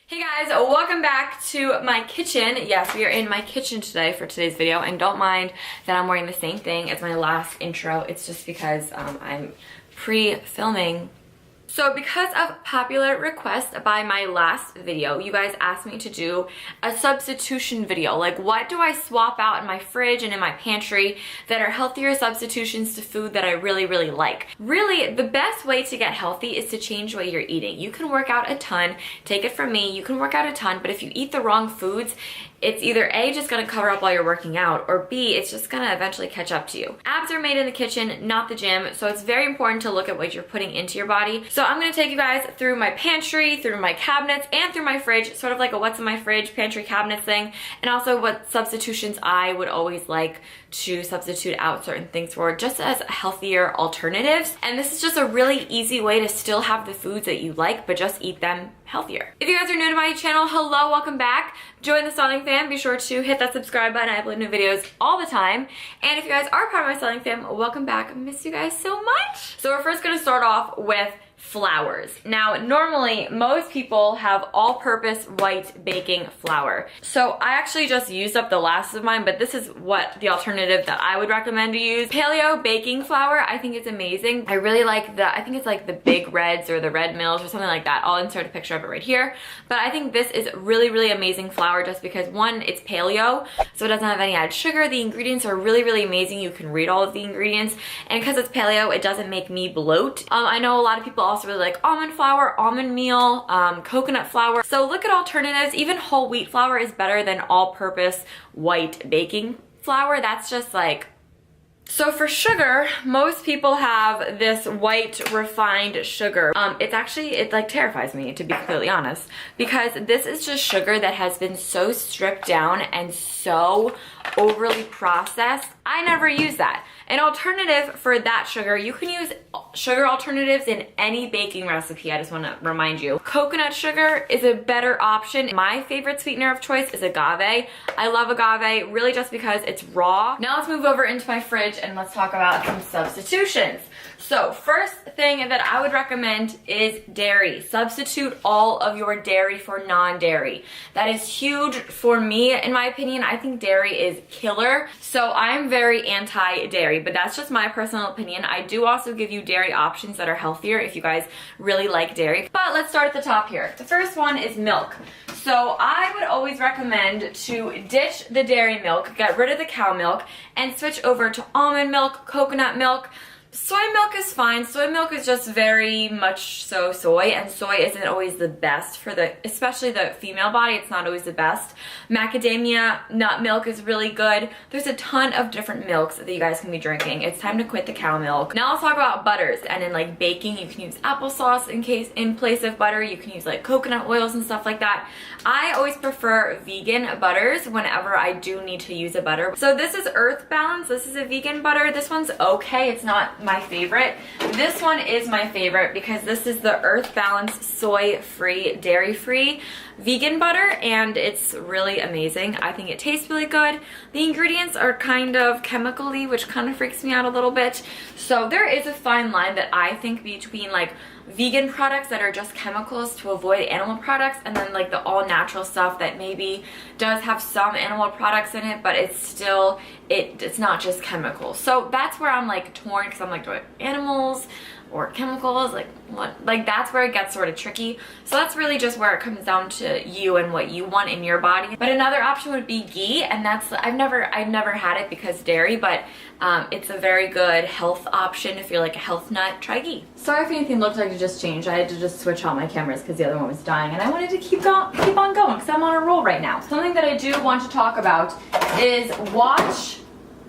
Hey guys, welcome back to my kitchen. Yes, we are in my kitchen today for today's video, and don't mind that I'm wearing the same thing as my last intro. It's just because I'm pre-filming. So because of popular request by my last video, you guys asked me to do a substitution video. Like, what do I swap out in my fridge and in my pantry that are healthier substitutions to food that I really like? Really, the best way to get healthy is to change what you're eating. You can work out a ton, take it from me, you can work out a ton, but if you eat the wrong foods, it's either A, just gonna cover up while you're working out, or B, it's just gonna eventually catch up to you. Abs are made in the kitchen, not the gym, so it's very important to look at what you're putting into your body. So I'm gonna take you guys through my pantry, through my cabinets, and through my fridge, sort of like a what's in my fridge, pantry, cabinets thing, and also what substitutions I would always like to substitute out certain things for, just as healthier alternatives. And this is just a really easy way to still have the foods that you like, but just eat them healthier. If you guys are new to my channel, hello, welcome back. Join the Styling Fam. Be sure to hit that subscribe button. I upload new videos all the time. And if you guys are part of my Styling Fam, welcome back. I miss you guys so much. So we're first gonna start off with flours. Now, normally most people have all-purpose white baking flour. So I actually just used up the last of mine, but this is what the alternative that I would recommend to use. Paleo baking flour, I think it's amazing. I really like I think it's like the Big Reds or the Red Mills or something like that. I'll insert a picture of it right here. But I think this is really amazing flour just because, one, it's paleo, so it doesn't have any added sugar. The ingredients are really amazing. You can read all of the ingredients. And because it's paleo, it doesn't make me bloat. I know a lot of people also really like almond flour, almond meal, coconut flour. So look at alternatives. Even whole wheat flour is better than all-purpose white baking flour. That's just like... So for sugar, most people have this white refined sugar. It like terrifies me, to be completely honest, because this is just sugar that has been so stripped down and so overly processed. I never use that. An alternative for that sugar, you can use sugar alternatives in any baking recipe. I just want to remind you. Coconut sugar is a better option. My favorite sweetener of choice is agave. I love agave really just because it's raw. Now let's move over into my fridge and let's talk about some substitutions. So first thing that I would recommend is dairy. Substitute all of your dairy for non-dairy. That is huge for me, in my opinion. I think dairy is killer. So I'm very anti-dairy, but that's just my personal opinion. I do also give you dairy options that are healthier if you guys really like dairy. But let's start at the top here. The first one is milk. So I would always recommend to ditch the dairy milk, get rid of the cow milk, and switch over to almond milk, coconut milk. Soy milk is fine. Soy milk is just very much so soy, and soy isn't always the best for especially the female body. It's not always the best. Macadamia nut milk is really good. There's a ton of different milks that you guys can be drinking. It's time to quit the cow milk. Now let's talk about butters. And in like baking, you can use applesauce in place of butter. You can use like coconut oils and stuff like that. I always prefer vegan butters whenever I do need to use a butter. So this is Earth Balance. This is a vegan butter. This one's okay. It's not my favorite. This one is my favorite because this is the Earth Balance soy-free, dairy-free vegan butter, and it's really amazing. I think it tastes really good. The ingredients are kind of chemical-y, which kind of freaks me out a little bit. So there is a fine line that I think between like vegan products that are just chemicals to avoid animal products, and then like the all-natural stuff that maybe does have some animal products in it, but it's still, it's not just chemicals. So that's where I'm like torn, because I'm like, do I animals or chemicals? Like what? Like that's where it gets sort of tricky. So that's really just where it comes down to you and what you want in your body. But another option would be ghee, and that's, I've never had it because dairy, but it's a very good health option if you're like a health nut. Try ghee. Sorry if anything looked like it just changed. I had to just switch out my cameras because the other one was dying, and I wanted to keep on going because I'm on a roll right now. Something that I do want to talk about is watch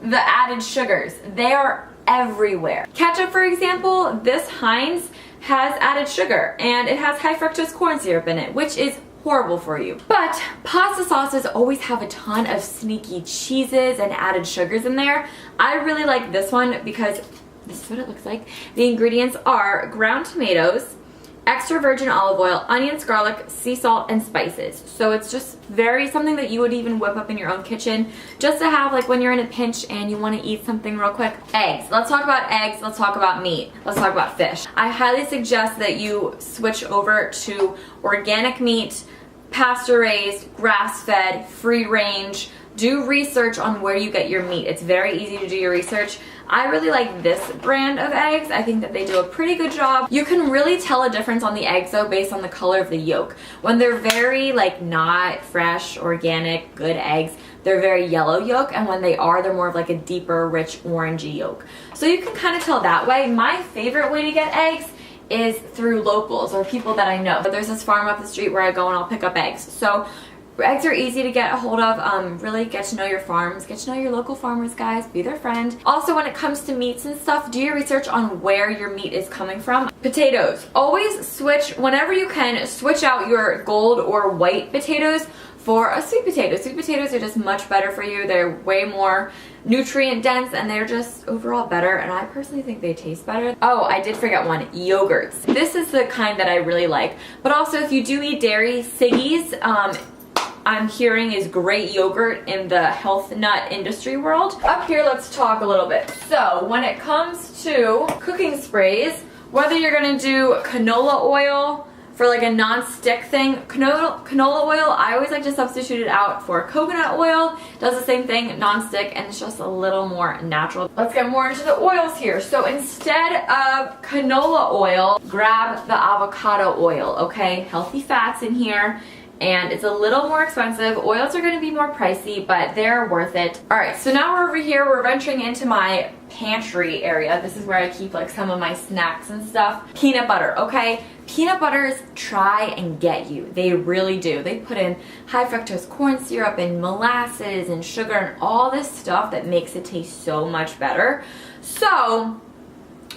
the added sugars. They are everywhere. Ketchup, for example, this Heinz has added sugar, and it has high fructose corn syrup in it, which is horrible for you. But pasta sauces always have a ton of sneaky cheeses and added sugars in there. I really like this one because this is what it looks like. The ingredients are ground tomatoes, extra virgin olive oil, onions, garlic, sea salt, and spices. So it's just something that you would even whip up in your own kitchen just to have like when you're in a pinch and you want to eat something real quick. Eggs. Let's talk about eggs. Let's talk about meat. Let's talk about fish. I highly suggest that you switch over to organic meat, pasture raised, grass fed, free range. Do research on where you get your meat. It's very easy to do your research. I really like this brand of eggs. I think that they do a pretty good job. You can really tell a difference on the eggs though based on the color of the yolk. When they're very like not fresh, organic, good eggs, they're very yellow yolk, and when they are, they're more of like a deeper, rich orangey yolk. So you can kind of tell that way. My favorite way to get eggs is through locals or people that I know. But there's this farm up the street where I go and I'll pick up eggs. So eggs are easy to get a hold of. Really get to know your farms, get to know your local farmers, guys, be their friend. Also, when it comes to meats and stuff, do your research on where your meat is coming from. Potatoes, always switch, whenever you can, switch out your gold or white potatoes for a sweet potato. Sweet potatoes are just much better for you. They're way more nutrient dense and they're just overall better, and I personally think they taste better. Oh, I did forget one, yogurts. This is the kind that I really like. But also, if you do eat dairy, Siggy's, I'm hearing is great yogurt in the health nut industry world. Up here, let's talk a little bit. So when it comes to cooking sprays, whether you're gonna do canola oil for like a non-stick thing, canola oil, I always like to substitute it out for coconut oil. Does the same thing, non-stick, and it's just a little more natural. Let's get more into the oils here. So instead of canola oil, grab the avocado oil, okay? Healthy fats in here. And it's a little more expensive. Oils are going to be more pricey, but they're worth it. Alright, so now we're over here. We're venturing into my pantry area. This is where I keep like some of my snacks and stuff. Peanut butter, okay? Peanut butters try and get you. They really do. They put in high fructose corn syrup and molasses and sugar and all this stuff that makes it taste so much better. So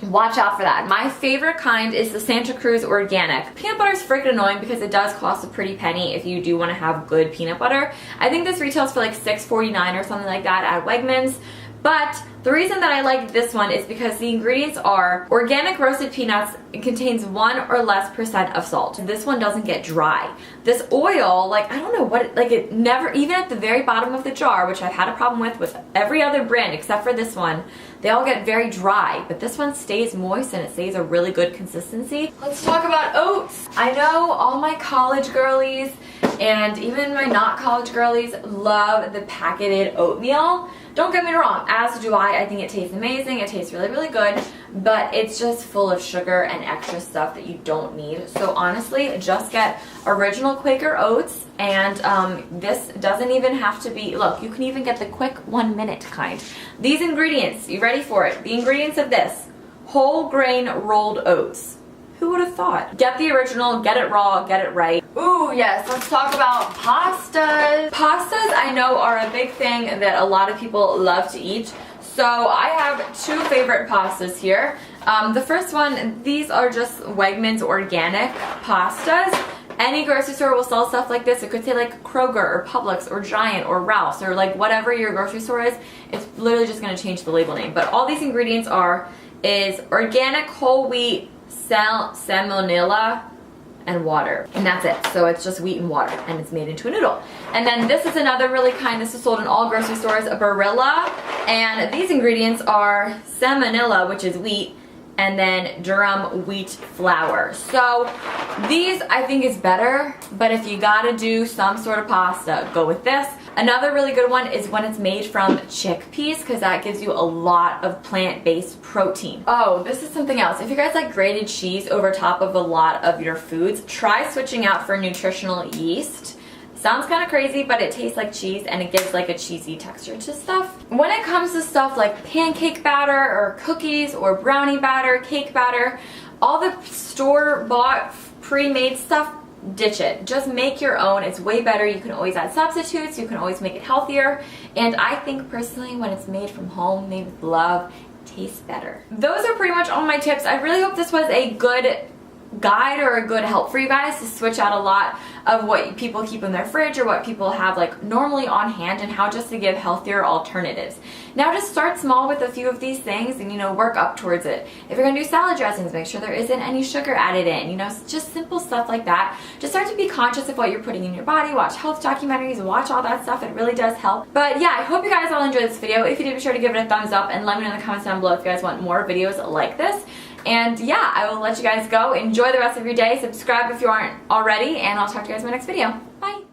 watch out for that. My favorite kind is the Santa Cruz Organic. Peanut butter is freaking annoying because it does cost a pretty penny if you do want to have good peanut butter. I think this retails for like $6.49 or something like that at Wegmans. But the reason that I like this one is because the ingredients are organic roasted peanuts. It contains 1% or less of salt. This one doesn't get dry. This oil, like I don't know what, like it never, even at the very bottom of the jar, which I've had a problem with every other brand except for this one, they all get very dry. But this one stays moist and it stays a really good consistency. Let's talk about oats. I know all my college girlies and even my not college girlies love the packeted oatmeal. Don't get me wrong, as do I. I think it tastes amazing. It tastes really, really good, but it's just full of sugar and extra stuff that you don't need. So honestly, just get original Quaker oats, and this doesn't even have to be, look, you can even get the quick 1-minute kind. These ingredients, you ready for it? The ingredients of this, whole grain rolled oats. Who would have thought? Get the original, get it raw, get it right. Ooh, yes, let's talk about pastas. Pastas, I know, are a big thing that a lot of people love to eat. So I have two favorite pastas here. The first one, these are just Wegmans organic pastas. Any grocery store will sell stuff like this. It could say like Kroger or Publix or Giant or Ralph's or like whatever your grocery store is. It's literally just going to change the label name. But all these ingredients is organic whole wheat, salmonella, and water, and that's it. So it's just wheat and water, and it's made into a noodle. And then this is another really kind, this is sold in all grocery stores, a Barilla, and these ingredients are salmonella, which is wheat, and then durum wheat flour. So these I think is better, but if you gotta do some sort of pasta, go with this. Another really good one is when it's made from chickpeas, because that gives you a lot of plant-based protein. Oh, this is something else. If you guys like grated cheese over top of a lot of your foods, try switching out for nutritional yeast. Sounds kind of crazy, but it tastes like cheese and it gives like a cheesy texture to stuff. When it comes to stuff like pancake batter or cookies or brownie batter, cake batter, all the store-bought pre-made stuff, ditch it. Just make your own. It's way better. You can always add substitutes. You can always make it healthier. And I think personally when it's made from home, made with love, it tastes better. Those are pretty much all my tips. I really hope this was a good guide or a good help for you guys to switch out a lot of what people keep in their fridge or what people have like normally on hand, and how just to give healthier alternatives. Now just start small with a few of these things and, you know, work up towards it. If you're gonna do salad dressings, make sure there isn't any sugar added in, you know, just simple stuff like that. Just start to be conscious of what you're putting in your body, watch health documentaries, watch all that stuff. It really does help. But yeah, I hope you guys all enjoyed this video. If you did, be sure to give it a thumbs up and let me know in the comments down below if you guys want more videos like this. And yeah, I will let you guys go. Enjoy the rest of your day. Subscribe if you aren't already, and I'll talk to you guys in my next video. Bye.